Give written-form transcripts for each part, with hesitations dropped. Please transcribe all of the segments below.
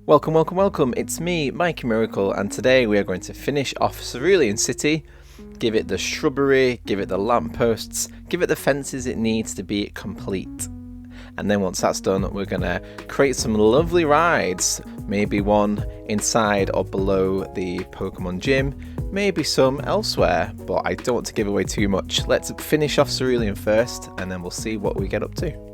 Welcome, welcome, welcome. It's me, Mikey Miracle, and today we are going to finish off Cerulean City, give it the shrubbery, give it the lampposts, give it the fences it needs to be complete. And then once that's done, we're going to create some lovely rides, maybe one inside or below the Pokemon gym, maybe some elsewhere, but I don't want to give away too much. Let's finish off Cerulean first, and then we'll see what we get up to.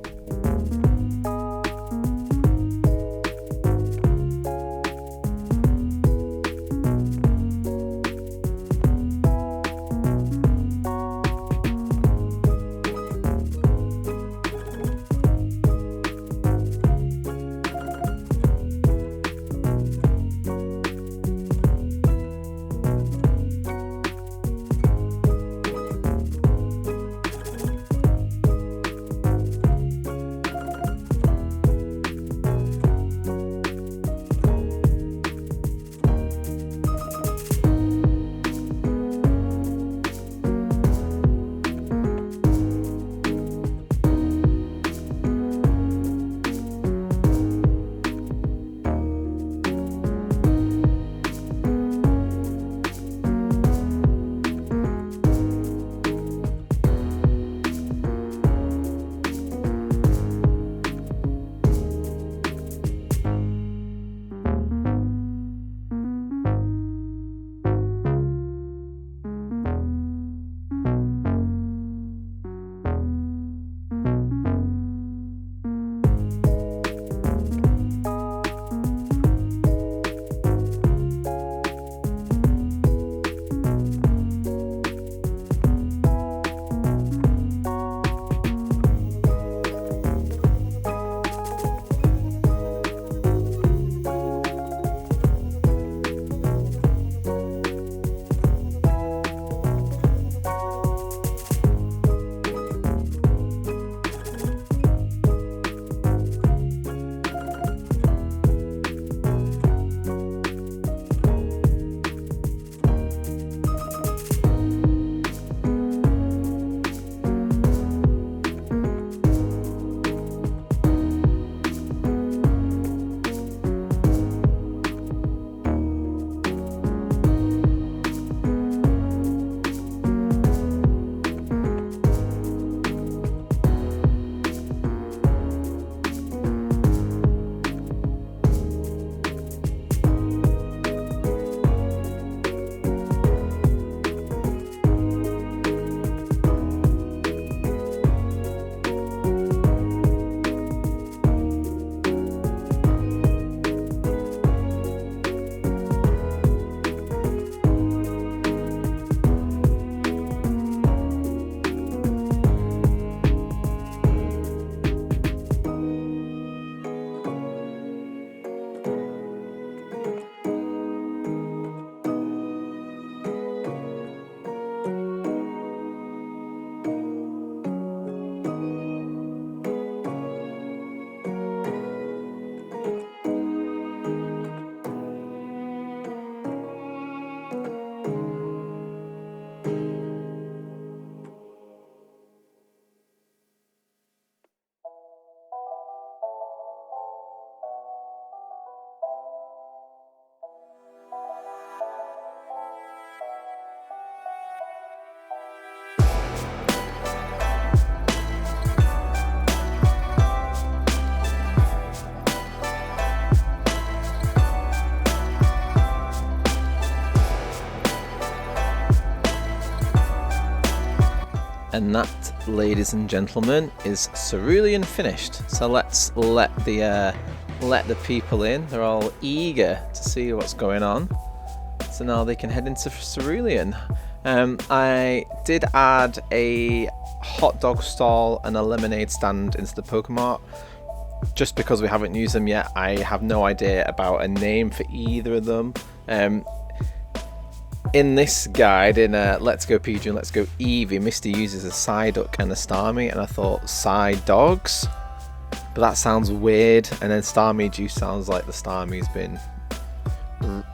And that, ladies and gentlemen, is Cerulean finished. So let's let the people in. They're all eager to see what's going on. So now they can head into Cerulean. I did add a hot dog stall and a lemonade stand into the Pokemart. Just because we haven't used them yet, I have no idea about a name for either of them. In this guide, in Let's Go Pidgey and Let's Go Eevee, Misty uses a Psyduck and a Starmie, and I thought Psydogs, but that sounds weird. And then Starmie juice sounds like the Starmie's been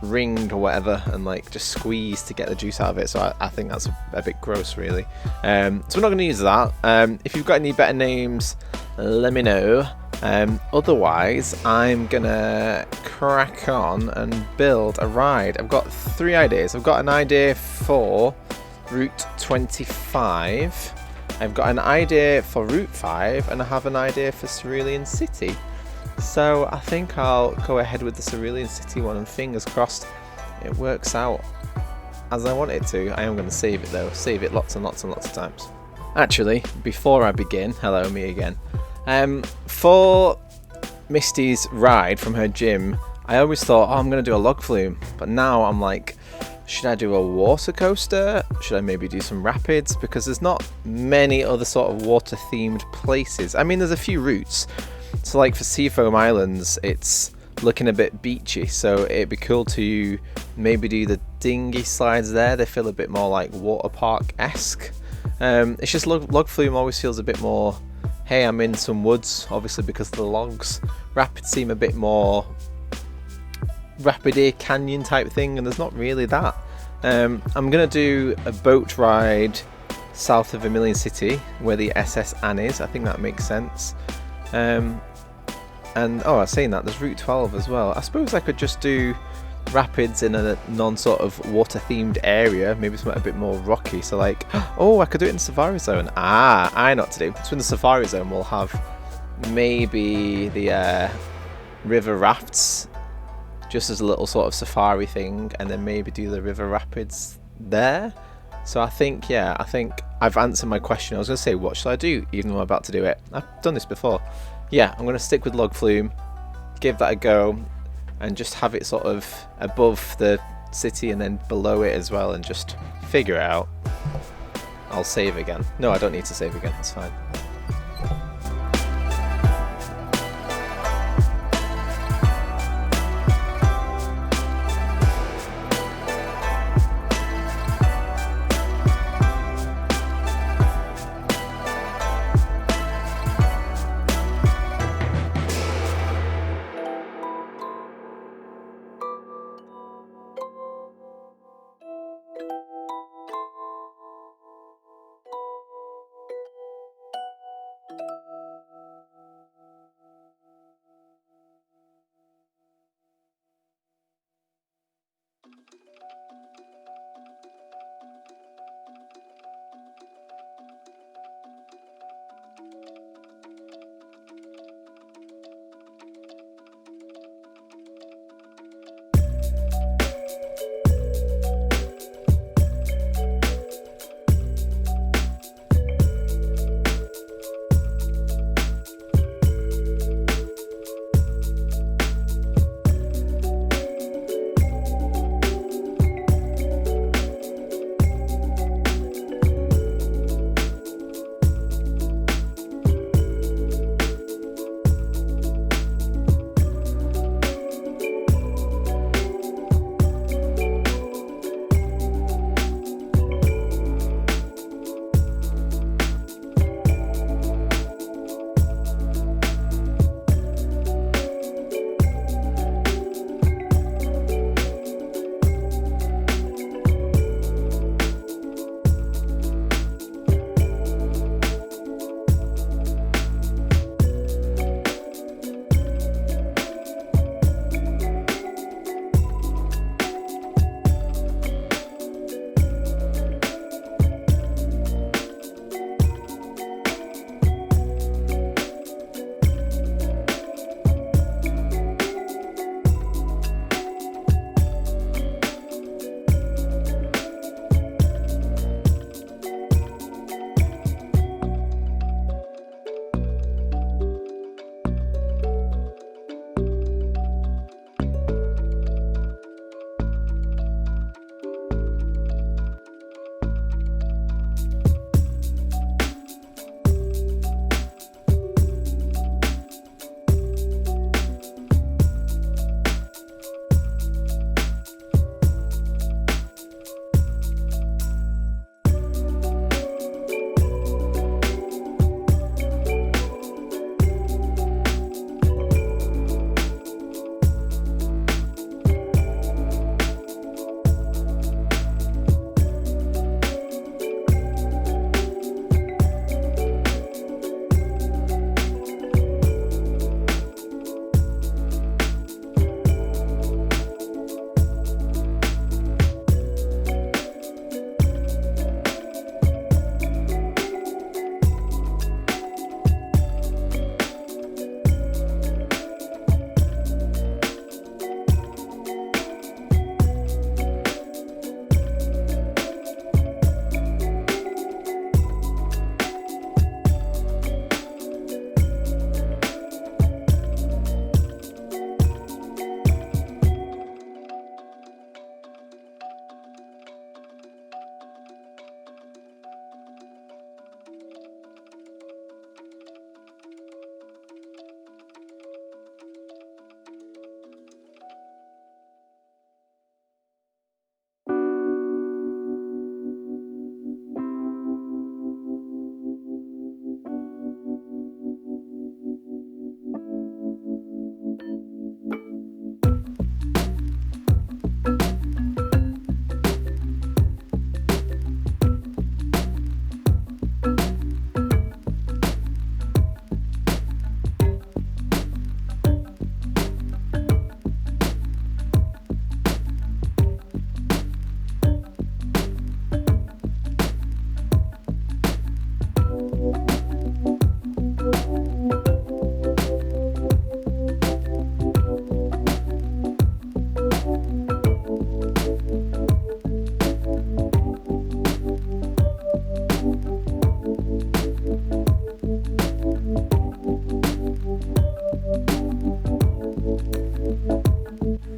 ringed or whatever and like just squeezed to get the juice out of it, so I think that's a bit gross really. So we're not going to use that. If you've got any better names, let me know. Otherwise I'm gonna crack on and build a ride. I've got 3 ideas. I've got an idea for Route 25. I've got an idea for Route 5, and I have an idea for Cerulean City. So I think I'll go ahead with the Cerulean City one, and fingers crossed it works out as I want it to. I am going to save it though, save it lots and lots and lots of times. Actually, before I begin, hello, me again. For Misty's ride from her gym, I always thought, oh, I'm going to do a log flume, but now I'm like, should I do a water coaster? Should I maybe do some rapids? Because there's not many other sort of water themed places. I mean, there's a few routes. So like for Seafoam Islands, it's looking a bit beachy, so it'd be cool to maybe do the dinghy slides there. They feel a bit more like water park-esque. It's just log flume always feels a bit more, hey, I'm in some woods, obviously because of the logs. Rapids seem a bit more rapidy canyon type thing, and there's not really that. I'm gonna do a boat ride south of Vermilion City where the SS Anne is. I think that makes sense. And oh, I was saying that there's Route 12 as well. I suppose I could just do rapids in a non sort of water themed area, maybe something a bit more rocky. So like, oh, I could do it in the Safari Zone. I know what to do. So in the Safari Zone we'll have maybe the river rafts just as a little sort of safari thing, and then maybe do the river rapids there. So I think, yeah, I think I've answered my question. I was going to say, what shall I do, even though I'm about to do it. I've done this before. Yeah, I'm going to stick with log flume, give that a go, and just have it sort of above the city and then below it as well, and just figure it out. I'll save again. No, I don't need to save again, it's fine.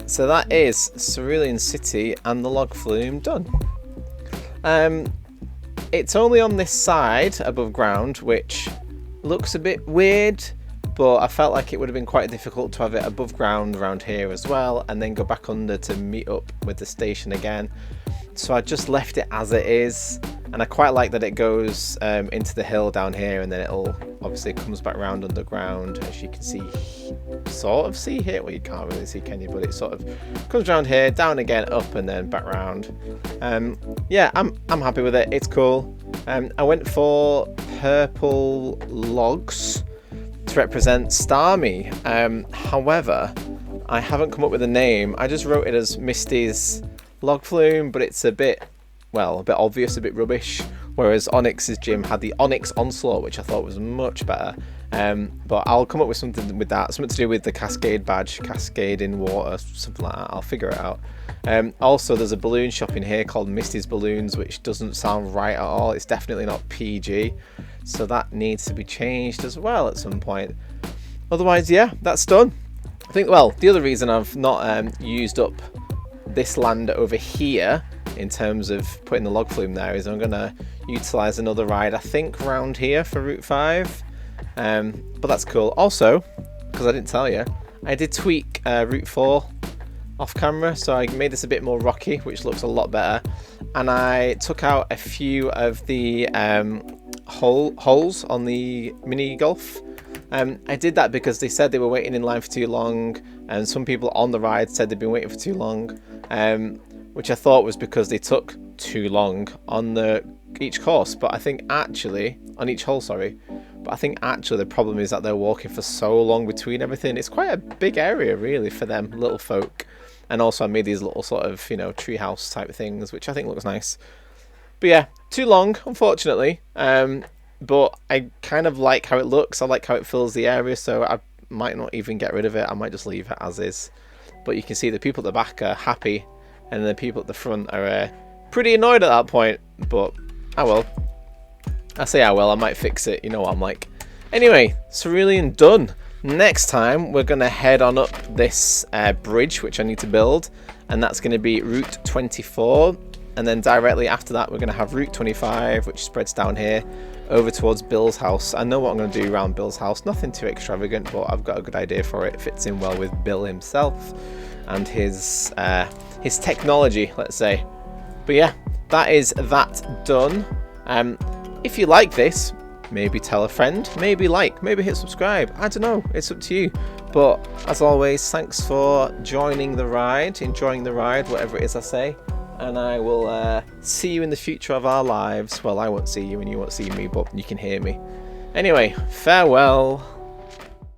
So that is Cerulean City and the log flume done. It's only on this side above ground, which looks a bit weird, but I felt like it would have been quite difficult to have it above ground around here as well, and then go back under to meet up with the station again. So I just left it as it is, and I quite like that it goes into the hill down here, and then it'll obviously comes back round underground, as you can see, sort of see here. Well, you can't really see, can you? But it sort of comes around here, down again, up, and then back round. Yeah, I'm happy with it. It's cool. I went for purple logs to represent Starmie. However, I haven't come up with a name. I just wrote it as Misty's log flume, but it's a bit obvious, a bit rubbish. Whereas Onyx's gym had the Onyx Onslaught, which I thought was much better. But I'll come up with something with that, something to do with the Cascade badge, Cascade in water, something like that. I'll figure it out. Also, there's a balloon shop in here called Misty's Balloons, which doesn't sound right at all. It's definitely not PG, so that needs to be changed as well at some point. Otherwise, yeah, that's done. I think, well, the other reason I've not used up this land over here in terms of putting the log flume there is I'm going to utilise another ride, I think, around here for Route 5. But that's cool. Also, because I didn't tell you, I did tweak Route 4 off camera, so I made this a bit more rocky, which looks a lot better, and I took out a few of the holes on the mini golf. I did that because they said they were waiting in line for too long, and some people on the ride said they'd been waiting for too long, which I thought was because they took too long on each course. But I think actually, on each hole, sorry. But I think actually the problem is that they're walking for so long between everything. It's quite a big area really for them little folk. And also I made these little sort of, treehouse type things, which I think looks nice. But yeah, too long, unfortunately. But I kind of like how it looks. I like how it fills the area, so I might not even get rid of it. I might just leave it as is. But you can see the people at the back are happy, and the people at the front are pretty annoyed at that point. But I will. I say I will. I might fix it. You know what I'm like. Anyway, Cerulean done. Next time, we're going to head on up this bridge, which I need to build. And that's going to be Route 24. And then directly after that, we're going to have Route 25, which spreads down here over towards Bill's house. I know what I'm going to do around Bill's house. Nothing too extravagant, but I've got a good idea for it. It fits in well with Bill himself and his technology, let's say. But yeah, that is that done. If you like this, maybe tell a friend, maybe hit subscribe. I don't know, it's up to you. But as always, thanks for joining the ride, enjoying the ride, whatever it is I say. And I will see you in the future of our lives. Well, I won't see you and you won't see me, but you can hear me. Anyway, farewell.